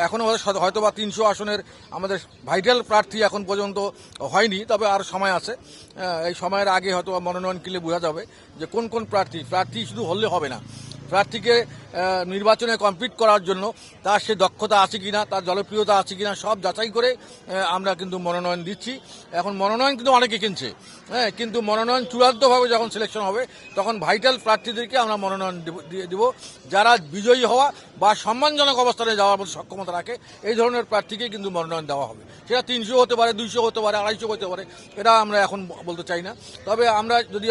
এখনও হয়তো বা 300 আসনের আমাদের ভাইটাল প্রার্থী এখন পর্যন্ত হয়নি, তবে আর সময় আছে। এই সময়ের আগে হয়তো মনোনয়ন কিনলে বোঝা যাবে যে কোন কোন প্রার্থী শুধু হলে হবে না, প্রার্থীকে নির্বাচনে কমপ্লিট করার জন্য তার সে দক্ষতা আছে কিনা, তার জনপ্রিয়তা আছে কিনা, সব যাচাই করে আমরা কিন্তু মনোনয়ন দিচ্ছি। এখন মনোনয়ন কিন্তু অনেকে কিনছে, কিন্তু মনোনয়ন চূড়ান্তভাবে যখন সিলেকশন হবে তখন ভাইটাল প্রার্থীদেরকে আমরা মনোনয়ন দিব, যারা বিজয়ী হওয়া বা সম্মানজনক অবস্থানে যাওয়ার মতো সক্ষমতা রাখে এই ধরনের প্রার্থীকেই কিন্তু মনোনয়ন দেওয়া হবে। সেটা 300 হতে পারে, 200 হতে পারে, 250 হতে পারে, এটা আমরা এখন বলতে চাই না। তবে আমরা যদি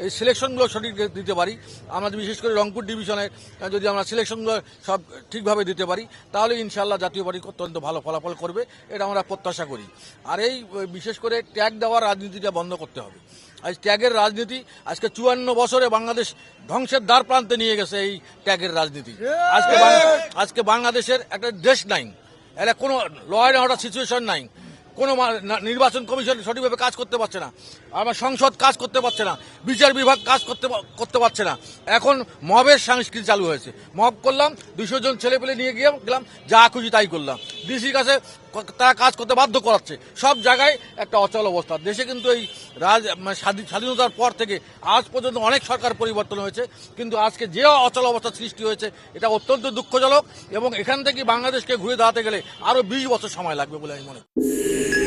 এই সিলেকশনগুলো সঠিক দিতে পারি, আমরা বিশেষ করে রংপুর ডিভিশনে যদি আমরা সিলেকশনগুলো সব ঠিকভাবে দিতে পারি, তাহলে ইনশাআল্লাহ জাতীয় পার্টি অত্যন্ত ভালো ফলাফল করবে, এটা আমরা প্রত্যাশা করি। আর এই বিশেষ করে ট্যাগ দেওয়ার রাজনীতিটা বন্ধ করতে হবে। আজ ট্যাগের রাজনীতি আজকে 54 বছরে বাংলাদেশ ধ্বংসের দ্বার প্রান্তে নিয়ে গেছে এই ট্যাগের রাজনীতি। আজকে বাংলাদেশের একটা দেশ নাই, এটা কোনো ল অ্যান্ড অর্ডার সিচুয়েশন নাই, কোনো নির্বাচন কমিশন সঠিকভাবে কাজ করতে পারছে না, আমার সংসদ কাজ করতে পারছে না, বিচার বিভাগ কাজ করতে পারছে না। এখন মবের সংস্কৃতি চালু হয়েছে, মব করলাম, 200 জন ছেলেপেলে নিয়ে গেলাম, যা খুশি তাই করলাম, ডিসির কাছে তারা কাজ করতে বাধ্য করাচ্ছে, সব জায়গায় একটা অচল অবস্থা। দেশে কিন্তু এই স্বাধীনতার পর থেকে আজ পর্যন্ত অনেক সরকার পরিবর্তন হয়েছে, কিন্তু আজকে যে অচল অবস্থা সৃষ্টি হয়েছে এটা অত্যন্ত দুঃখজনক, এবং এখান থেকে বাংলাদেশকে ঘুরে দাঁড়াতে গেলে আরও 20 বছর সময় লাগবে বলে আমি মনে করি।